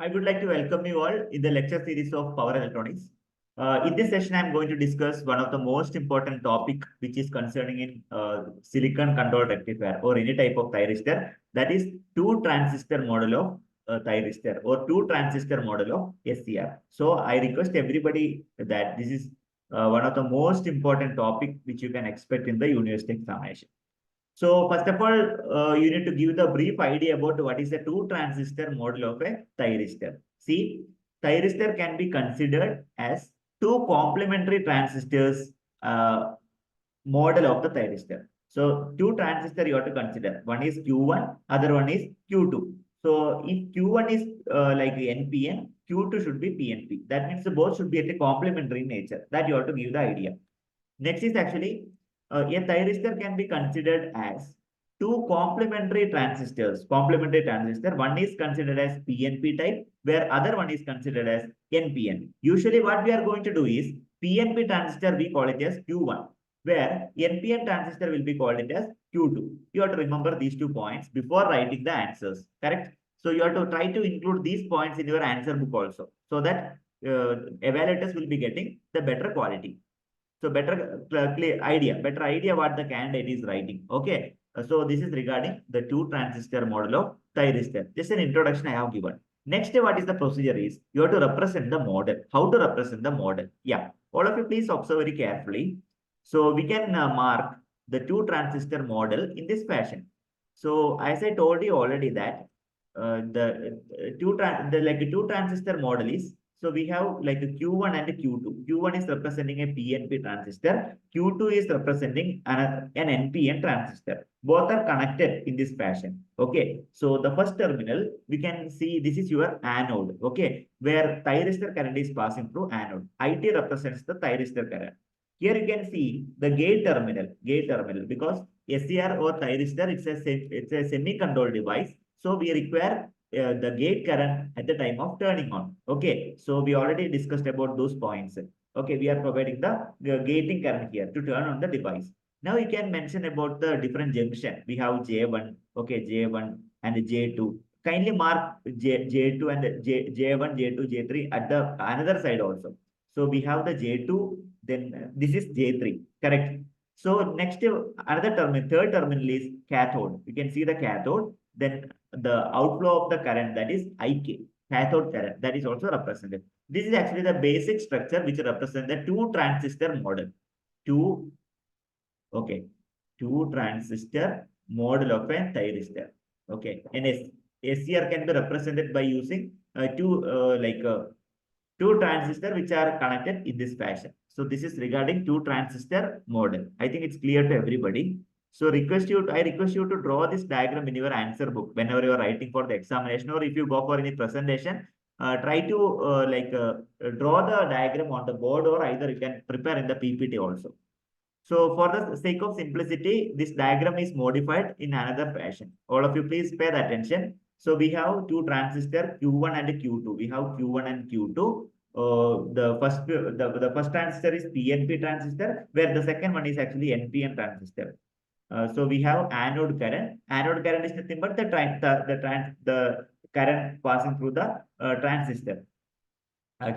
I would like to welcome you all in the lecture series of power electronics. In this session, I'm going to discuss one of the most important topic, which is concerning in silicon controlled rectifier or any type of thyristor, that is two transistor model of thyristor or two transistor model of SCR. So I request everybody that this is one of the most important topic which you can expect in the university examination. So first of all, you need to give the brief idea about what is a two transistor model of a thyristor. See, thyristor can be considered as two complementary transistors model of the thyristor. So two transistor you have to consider. One is Q1, other one is Q2. So if Q1 is like NPN, Q2 should be PNP. That means the both should be at a complementary nature. That you have to give the idea. Next is actually a thyristor can be considered as two complementary transistors. Complementary transistor, one is considered as PNP type, where other one is considered as NPN. Usually what we are going to do is PNP transistor, we call it as Q1, where NPN transistor will be called it as Q2. You have to remember these 2 points before writing the answers, correct? So you have to try to include these points in your answer book also, so that evaluators will be getting the better quality. So better idea what the candidate is writing. Okay. So this is regarding the two transistor model of thyristor. Just an introduction I have given. Next, what is the procedure is you have to represent the model. How to represent the model? Yeah. All of you please observe very carefully. So we can mark the two transistor model in this fashion. So as I told you already that two transistor model is, so we have like a Q1 and a Q2. Q1 is representing a PNP transistor. Q2 is representing an NPN transistor. Both are connected in this fashion. Okay. So the first terminal, we can see this is your anode. Okay. Where thyristor current is passing through anode. IT represents the thyristor current. Here you can see the gate terminal, because SCR or thyristor, it's a semi-controlled device. So we require the gate current at the time of turning on. Okay, so we already discussed about those points. Okay, we are providing the gating current here to turn on the device. Now you can mention about the different junction. We have J1, okay, J1 and J2. Kindly mark J2 and J1, J2, J3 at the another side also. So we have the J2, then this is J3, correct? So next, another terminal, third terminal is cathode. You can see the cathode. Then the outflow of the current, that is IK, cathode current, that is also represented. This is actually the basic structure which represents the two transistor model. Two transistor model of a thyristor. Okay, and SCR can be represented by using two transistors which are connected in this fashion. So this is regarding two transistor model. I think it's clear to everybody. So I request you to draw this diagram in your answer book whenever you are writing for the examination, or if you go for any presentation, try to draw the diagram on the board, or either you can prepare in the PPT also. So for the sake of simplicity, this diagram is modified in another fashion. All of you please pay the attention. So we have two transistors, Q1 and Q2. We have Q1 and Q2. The first transistor is PNP transistor, where the second one is actually NPN transistor. So we have anode current. Anode current is nothing but the current passing through the transistor.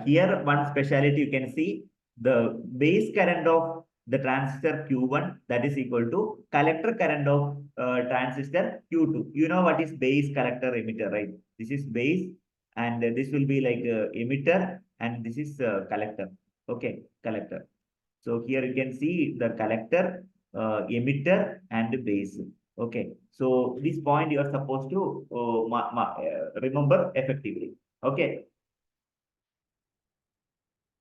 Here, one speciality you can see, the base current of the transistor Q1, that is equal to collector current of transistor Q2. You know what is base, collector, emitter, right? This is base, and this will be like emitter, and this is collector. Okay, collector. So here you can see the collector, emitter, and base. Okay, so this point you are supposed to remember effectively. Okay.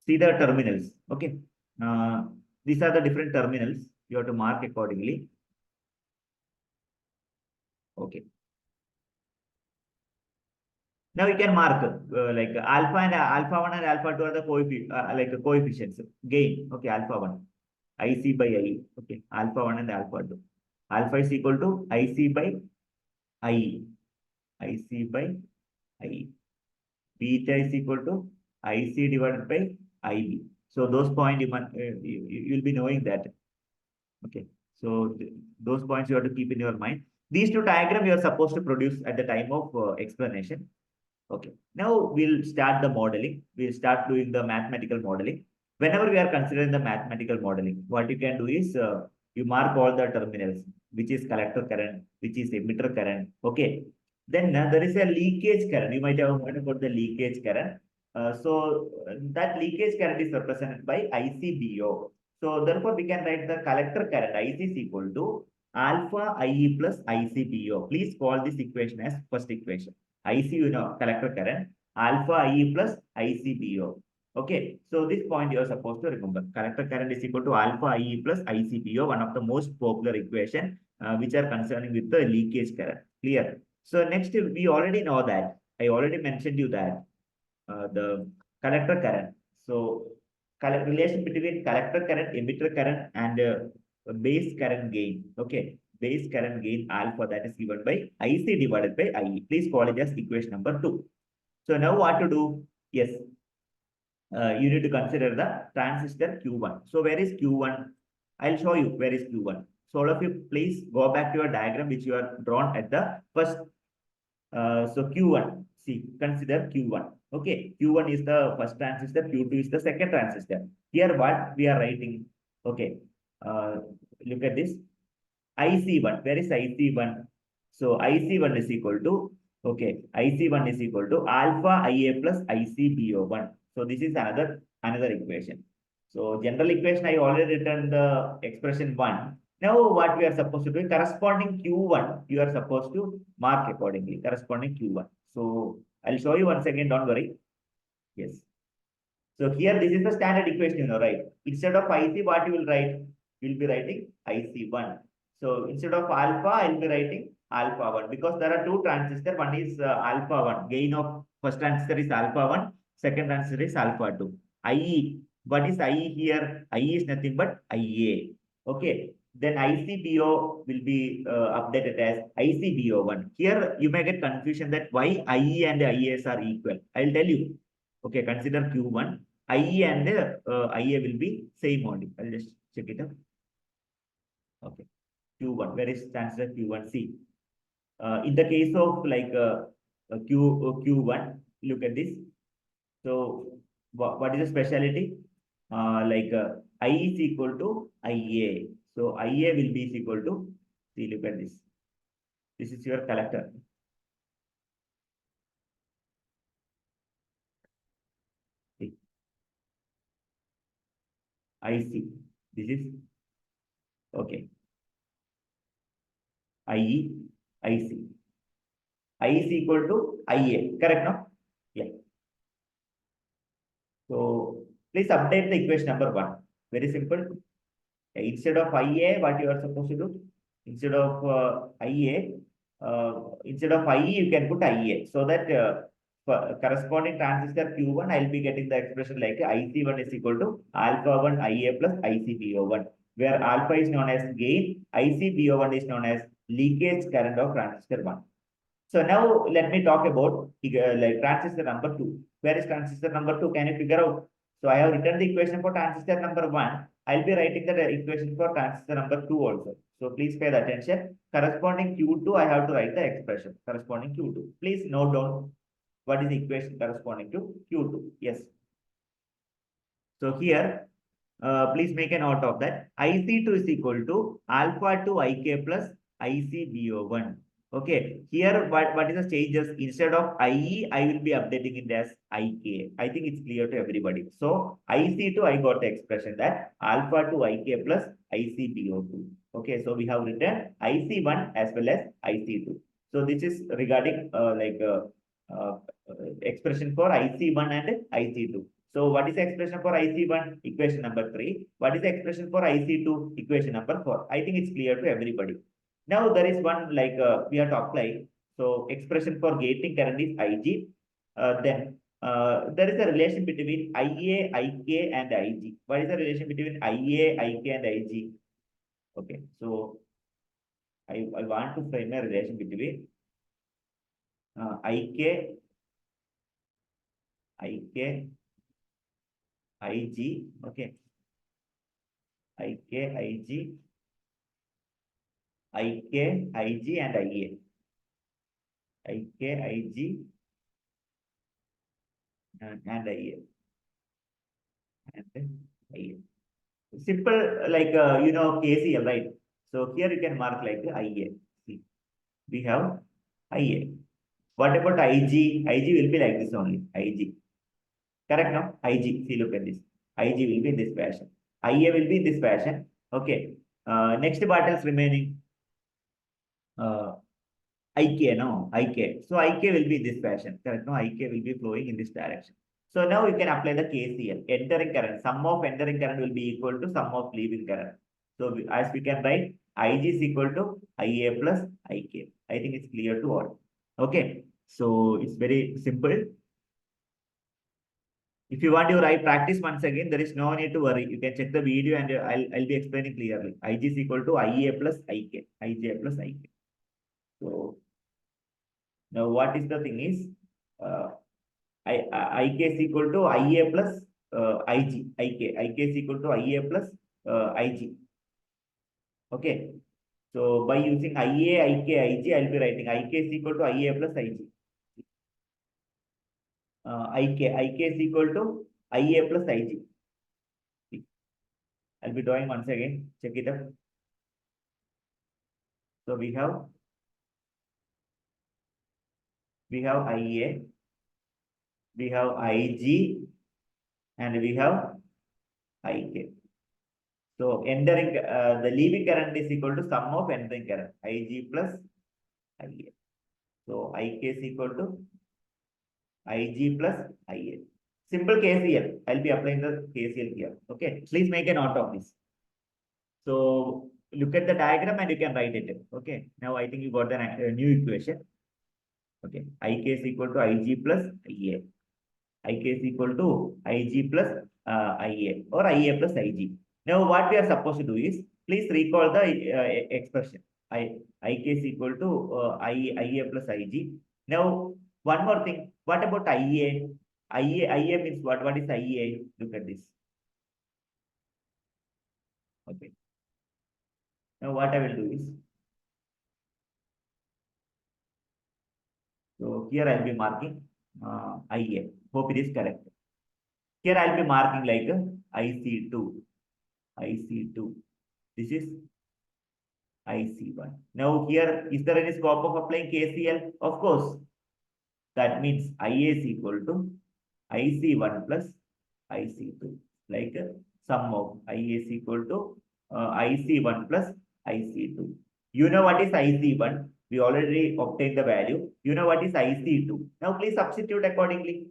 See the terminals. Okay. These are the different terminals. You have to mark accordingly. Okay. Now you can mark like alpha and alpha 1 and alpha 2 are the coefficients. Gain. Okay, alpha 1. IC by IE. Okay, alpha 1 and alpha 2. Alpha is equal to IC by IE. IC by IE. Beta is equal to IC divided by IB. So those points you'll be knowing that. Okay. So those points you have to keep in your mind. These two diagrams you are supposed to produce at the time of explanation. Okay. Now we'll start the modeling. We'll start doing the mathematical modeling. Whenever we are considering the mathematical modeling, what you can do is you mark all the terminals, which is collector current, which is emitter current. Okay. Then there is a leakage current. You might have heard about the leakage current. That leakage current is represented by ICBO. So therefore, we can write the collector current IC is equal to alpha IE plus ICBO. Please call this equation as first equation. IC, collector current, alpha IE plus ICBO. Okay, so this point you are supposed to remember. Collector current is equal to alpha IE plus ICBO, one of the most popular equation which are concerning with the leakage current. Clear? So next, we already know that. I already mentioned you that the collector current. So relation between collector current, emitter current, and base current gain. Okay, base current gain alpha, that is given by IC divided by IE. Please call it as equation number 2. So now what to do? Yes, you need to consider the transistor Q1. So where is Q1? I'll show you where is Q1. So all of you, please go back to your diagram which you are drawn at the first. So Q1, see, consider Q1. Okay, Q1 is the first transistor, Q2 is the second transistor. Here what we are writing? Okay, look at this. IC1, where is IC1? So IC1 is equal to, okay, IC1 is equal to alpha IA plus ICBO1. So this is another equation. So general equation, I already written the expression 1. Now what we are supposed to do, corresponding Q1, you are supposed to mark accordingly, corresponding Q1. So I'll show you once again, don't worry. Yes. So here, this is the standard equation, right? Instead of IC, what you will write? You will be writing IC1. So instead of alpha, I will be writing alpha 1 because there are two transistors. One is alpha 1. Gain of first transistor is alpha 1. Second transistor is alpha 2. IE. What is IE here? IE is nothing but IA. Okay. Then ICBO will be updated as ICBO1. Here you may get confusion that why IE and IAs are equal. I'll tell you. Okay, consider Q1. IE and IA will be same only. I'll just check it out. Okay, Q1. Where is transistor Q1? See, in the case of like Q1, look at this. So what is the speciality? I is equal to IA. So IA will be equal to, see, look at this. This is your collector. See, IC. This is, okay, IE, IC. I is equal to IA. Correct, no? Yeah. So please update the equation number 1. Very simple. Instead of IA, what you are supposed to do? Instead of IA, instead of IE, you can put IA. So that corresponding transistor Q1, I'll be getting the expression like IC1 is equal to alpha 1 IA plus ICBO1, where alpha is known as gain, ICBO1 is known as leakage current of transistor 1. So now let me talk about like transistor number 2. Where is transistor number 2? Can you figure out? So I have written the equation for transistor number 1. I'll be writing the equation for transistor number 2 also. So please pay the attention. Corresponding Q2, I have to write the expression corresponding Q2. Please note down what is the equation corresponding to Q2. Yes. So here, please make a note of that. IC2 is equal to alpha 2 IK plus ICBO1. Okay, here what is the changes? Instead of IE, I will be updating it as IK. I think it's clear to everybody. So IC2, I got the expression that alpha 2 IK plus ICBO2. Okay, so we have written IC1 as well as IC2. So this is regarding expression for IC1 and IC2. So what is the expression for IC1? Equation number 3. What is the expression for IC2? Equation number 4. I think it's clear to everybody. Now there is one like we have to apply. So expression for gating current is IG. Then there is a relation between IA, IK and IG. What is the relation between IA, IK and IG? Okay, so I want to frame a relation between IK, IG, okay, IK, IG, and IA. IK, IG, and IA and IA. Simple like KCL, right? So here you can mark like IA. See, we have IA. What about IG? IG will be like this only. IG. Correct now? IG. See, look at this. IG will be in this fashion. IA will be in this fashion. Okay. Next part is remaining. IK, no, IK. So IK will be in this fashion. Correct? No, IK will be flowing in this direction. So now you can apply the KCL. Entering current. Sum of entering current will be equal to sum of leaving current. So as we can write, IG is equal to IA plus IK. I think it's clear to all. Okay. So it's very simple. If you want to write practice once again, there is no need to worry. You can check the video and I'll be explaining clearly. IG is equal to IA plus IK. IJ plus IK. So now what is the thing is, IK is equal to IA plus IG. IK is equal to IA plus IG. Okay. So by using IA, IK, IG, I'll be writing IK is equal to IA plus IG. IK is equal to IA plus IG. I'll be drawing once again. Check it up. So we have IA, we have IG, and we have IK. So entering the leaving current is equal to sum of entering current, IG plus IA. So IK is equal to IG plus IA. Simple KCL. I'll be applying the KCL here. Okay. Please make a note of this. So look at the diagram and you can write it. Okay. Now I think you got a new equation. Okay. IK is equal to IG plus IA. IK is equal to IG plus IA or IA plus IG. Now what we are supposed to do is, please recall the expression. IK is equal to IA plus IG. Now one more thing. What about IA? IA means what? What is IA? Look at this. Okay. Now what I will do is, so here I'll be marking IA. Hope it is correct. Here I'll be marking like IC2. IC2. This is IC1. Now here, is there any scope of applying KCL? Of course. That means IA is equal to IC1 plus IC2. Like sum of IA is equal to IC1 plus IC2. You know what is IC1? We already obtained the value. You know what is IC2. Now please substitute accordingly.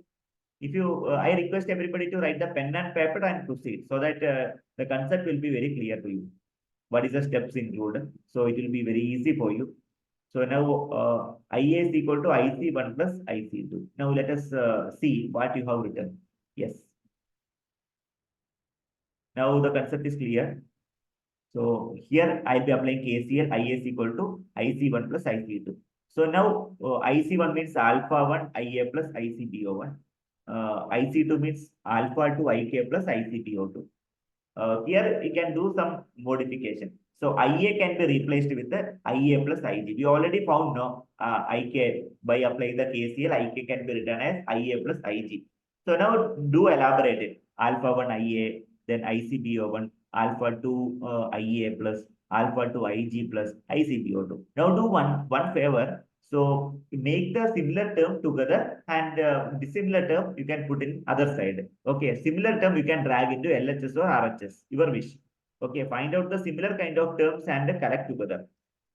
If you, I request everybody to write the pen and paper and proceed so that the concept will be very clear to you. What is the steps included? So it will be very easy for you. So now IA is equal to IC1 plus IC2. Now let us see what you have written. Yes. Now the concept is clear. So here I'll be applying KCL. IA is equal to IC1 plus IC2. So now IC1 means alpha 1 IA plus ICBO1. IC2 means alpha 2 IK plus ICBO2. Here we can do some modification. So IA can be replaced with the IA plus IG. We already found no IK by applying the KCL. IK can be written as IA plus IG. So now do elaborate it. Alpha 1 IA, then ICBO1, alpha 2 IA plus, alpha 2 IG plus, ICBO2. Now do one favor. So make the similar term together and dissimilar term you can put in other side. Okay, similar term you can drag into LHS or RHS, your wish. Okay, find out the similar kind of terms and collect together.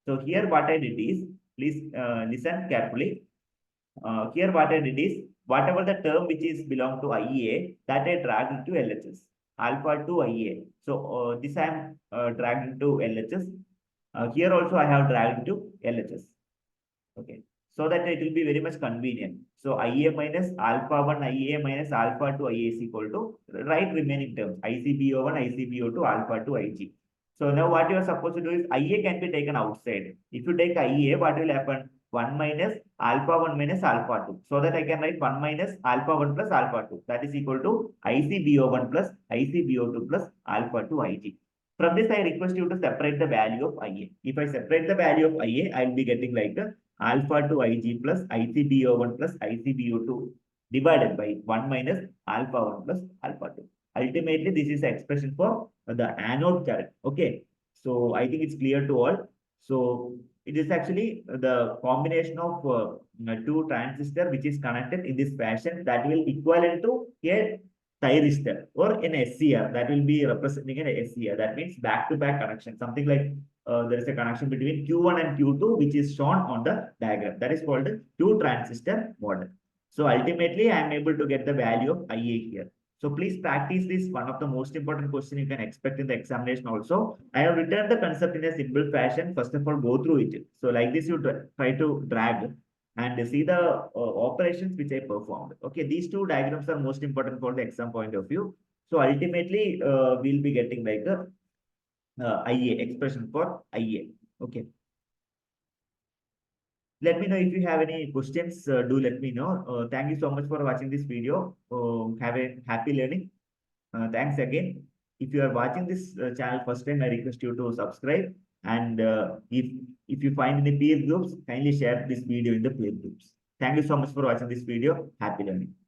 So here what I did is, please listen carefully. Here what I did is, whatever the term which is belong to IA, that I drag into LHS. Alpha to IA. So this I am dragged into LHS. Here also I have dragged into LHS. Okay, so that it will be very much convenient. So IA minus alpha 1 IA minus alpha 2 IA is equal to right remaining terms ICBO1, ICBO2, alpha 2 IG. So now what you are supposed to do is IA can be taken outside. If you take IA, what will happen? 1 minus alpha 1 minus alpha 2. So that I can write 1 minus alpha 1 plus alpha 2. That is equal to ICBO1 plus ICBO2 plus alpha 2 IG. From this, I request you to separate the value of IA. If I separate the value of IA, I will be getting like alpha 2 IG plus ICBO1 plus ICBO2 divided by 1 minus alpha 1 plus alpha 2. Ultimately, this is the expression for the anode current. Okay. So I think it's clear to all. So it is actually the combination of two transistors which is connected in this fashion that will equivalent to a thyristor or an SCR that will be representing an SCR. That means back-to-back connection. Something like there is a connection between Q1 and Q2 which is shown on the diagram. That is called the two transistor model. So ultimately, I am able to get the value of IA here. So please practice this. One of the most important questions you can expect in the examination also. I have written the concept in a simple fashion. First of all, go through it. So like this, you try to drag and see the operations which I performed. Okay, these two diagrams are most important for the exam point of view. So ultimately, we'll be getting like a IA expression for IA. Okay. Let me know if you have any questions. Do let me know. Thank you so much for watching this video. Have a happy learning. Thanks again. If you are watching this channel first time, I request you to subscribe. And if you find any peer groups, kindly share this video in the peer groups. Thank you so much for watching this video. Happy learning.